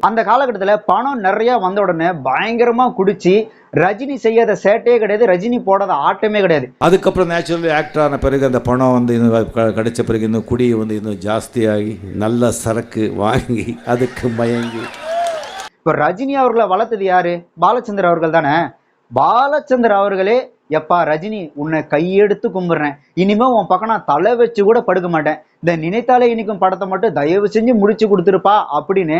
அந்த காலகட்டத்தில் பணம் நிறைய வந்த உடனே பயங்கரமா குடிச்சு ரஜினி செய்யாத சேட்டையே கிடையாது, ரஜினி போடாத ஆட்டமே கிடையாது. அதுக்கப்புறம் நேச்சுரலி ஆக்டர் ஆன பிறகு அந்த பணம் வந்து இன்னும் கிடைச்ச பிறகு இன்னும் குடி வந்து இன்னும் ஜாஸ்தியாகி நல்ல சரக்கு வாங்கி அதுக்கு மயங்கி. இப்போ ரஜினி அவர்களை வளர்த்தது யாரு? பாலச்சந்தர் அவர்கள் தானே. பாலச்சந்தர் அவர்களே எப்பா ரஜினி உன்னை கையெடுத்து கும்பிடுறேன், இனிமே உன் பக்கம் நான் தலை வச்சு கூட படுக்க மாட்டேன், இந்த நினைத்தாலே இனிக்கும் படத்தை மட்டும் தயவு செஞ்சு முடிச்சு கொடுத்துருப்பா அப்படின்னு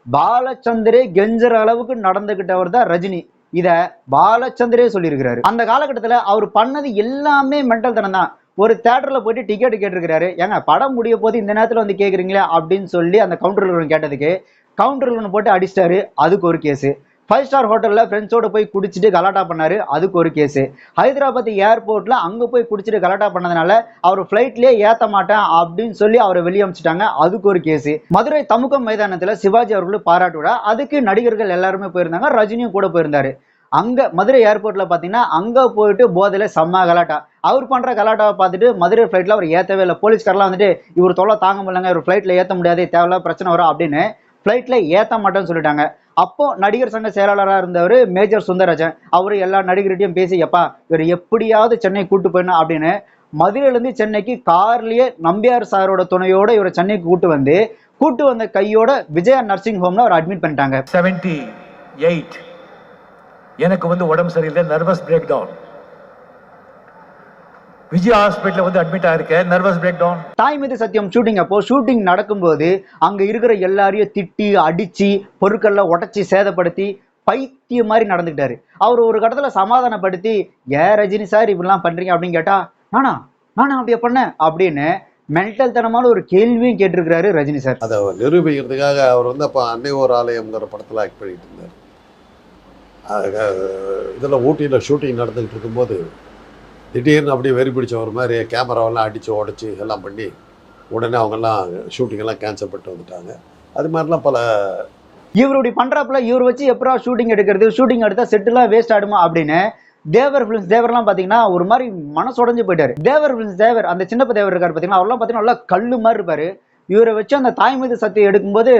பாலச்சந்தரே கெஞ்சற அளவுக்கு நடந்துகிட்டவர் தான் ரஜினி. இத பாலச்சந்தரே சொல்லியிருக்கிறாரு. அந்த காலகட்டத்துல அவர் பண்ணது எல்லாமே மென்டல் தனம் தான். ஒரு தியேட்டர்ல போயிட்டு டிக்கெட் கேட்டிருக்கிறாரு, ஏங்க படம் முடிய போது இந்த நேரத்துல வந்து கேக்குறீங்களே அப்படின்னு சொல்லி அந்த கவுண்டர்ல கேட்டதுக்கு கவுண்டர்ல போட்டு அடிச்சிட்டாரு, அதுக்கு ஒரு கேஸ். 5 ஸ்டார் ஹோட்டல்ல ஃப்ரெண்ட்ஸோட போய் குடிச்சிட்டு கலாட்டா பண்ணாரு, அதுக்கு ஒரு கேஸ். ஹைதராபாத் ஏர்போர்ட்ல அங்க போய் குடிச்சிட்டு கலாட்டா பண்ணதுனால அவர் ஃபிளைட்லயே ஏத்த மாட்டேன் அப்படின்னு சொல்லி அவரை வெளியே அனுப்பிச்சிட்டாங்க, அதுக்கு ஒரு கேஸ். மதுரை தமுகம் மைதானத்துல சிவாஜி அவர்களும் பாராட்டு விழா, அதுக்கு நடிகர்கள் எல்லாருமே போயிருந்தாங்க, ரஜினியும் கூட போயிருந்தாரு. அங்க மதுரை ஏர்போர்ட்ல பாத்தீங்கன்னா அங்க போயிட்டு போதையில செம்ம கலாட்டா. அவர் பண்ற கலாட்டாவை பார்த்துட்டு மதுரை ஃபிளைட்ல அவர் ஏத்தவே இல்லை. போலீஸ்காரெல்லாம் வந்துட்டு இவர் தொல்லை தாங்க முடியலங்க, இவர் ஃபிளைட்ல ஏத்த முடியாது, தேவையில்லாத பிரச்சனை வரும் அப்படின்னு ஃபிளைட்ல ஏத்த மாட்டேன்னு சொல்லிட்டாங்க. அப்போ நடிகர் சங்க செயலாளராக இருந்தவர் மேஜர் சுந்தரராஜன் அவரு எல்லா நடிகர்கிட்டையும் பேசி, எப்பா இவர் எப்படியாவது சென்னை கூட்டு போயிடணும் அப்படின்னு மதுரையில இருந்து சென்னைக்கு கார்லயே நம்பியார் சாரோட துணையோட இவரை சென்னைக்கு கூட்டு வந்த கையோட விஜயா நர்சிங் ஹோம்ல அவர் அட்மிட் பண்ணிட்டாங்க. 78 எனக்கு வந்து உடம்பு சரியில்லை, nervous breakdown. Vijay hospital வந்து அட்மிட் ஆயிருக்கேன், நர்வஸ் பிரேக் டவுன். தாய் மீது சத்தியம் ஷூட்டிங் அப்போ ஷூட்டிங் நடக்கும்போது அங்க இருக்கிற எல்லாரையும் திட்டி அடிச்சு பொருட்கள்ல உடச்சி சேதப்படுத்தி பைத்திய மாதிரி நடந்துக்கிட்டாரு. அவர் ஒரு கட்டத்துல சமாதானப்படுத்தி, ஏன் ரஜினி சார் இப்படிலாம் பண்றீங்க அப்படின்னு கேட்டா, நானா அப்படியே பண்ணேன் அப்படின்னு மென்டல் தனமான ஒரு கேள்வியும் கேட்டிருக்கிறாரு ரஜினி சார். அதை நிரூபிக்கிறதுக்காக அவர் வந்து அப்போ அன்னை ஒரு ஆலயம்ங்கிற படத்தில் ஆக்ட் பண்ணிட்டு இருந்தார். இதில் ஊட்டியில் ஷூட்டிங் நடந்துகிட்டு இருக்கும்போது திடீர்னு அப்படியே வெறி பிடிச்ச ஒரு மாதிரி கேமராவெல்லாம் அடித்து உடச்சி எல்லாம் பண்ணி உடனே அவங்கெல்லாம் ஷூட்டிங்கெல்லாம் கேன்சல் பண்ணிட்டு வந்துட்டாங்க. அது மாதிரிலாம் பல. இவருடைய பண்றப்பல இவர் வச்சு எப்படா ஷூட்டிங் எடுக்கிறது, ஷூட்டிங் எடுத்தா செட்டுலாம் வேஸ்ட் ஆடுமா அப்படின்னு தேவர் பிலிம்ஸ் தேவர்லாம் பாத்தீங்கன்னா ஒரு மாதிரி மனசு உடஞ்சு போயிட்டாரு. தேவர் பிலிம்ஸ் தேவர் அந்த சின்னப்ப தேவர் இருக்காரு பாத்தீங்கன்னா, அவர்லாம் பாத்தீங்கன்னா நல்லா கல்லு மாதிரி இருப்பாரு. இவரை வச்சு அந்த தாய் மீது சத்தியம் எடுக்கும்போது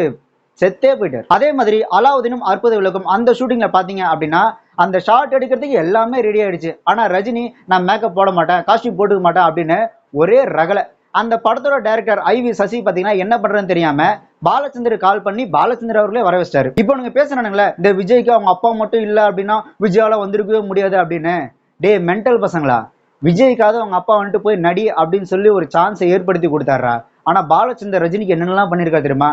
செத்தே போயிட்டார். அதே மாதிரி அலாவுதீனும் அற்புத விளக்கம் அந்த ஷூட்டிங்ல பாத்தீங்க அப்படின்னா அந்த ஷார்ட் எடுக்கிறதுக்கு எல்லாமே ரெடி ஆயிடுச்சு. ஆனா ரஜினி நான் மேக்கப் போட மாட்டேன், காஸ்டியூம் போட்டுக்க மாட்டேன் அப்படின்னு ஒரே ரகலை. அந்த படத்தோட டைரக்டர் ஐவி சசி பாத்தீங்கன்னா என்ன பண்றதுன்னு தெரியாம பாலச்சந்தர் கால் பண்ணி பாலச்சந்தர் அவர்களே வர வச்சிட்டாரு. இப்போ நீங்க பேசுறானுங்களே இந்த விஜய்க்கு அவங்க அப்பா மட்டும் இல்ல அப்படின்னா விஜயால வந்திருக்கவே முடியாது அப்படின்னு, டே மென்டல் பசங்களா, விஜய்க்காவது அவங்க அப்பா வந்துட்டு போய் நடி அப்படின்னு சொல்லி ஒரு சான்ஸை ஏற்படுத்தி கொடுத்தாரா? ஆனா பாலச்சந்தர் ரஜினிக்கு என்னென்னலாம் பண்ணிருக்கா தெரியுமா?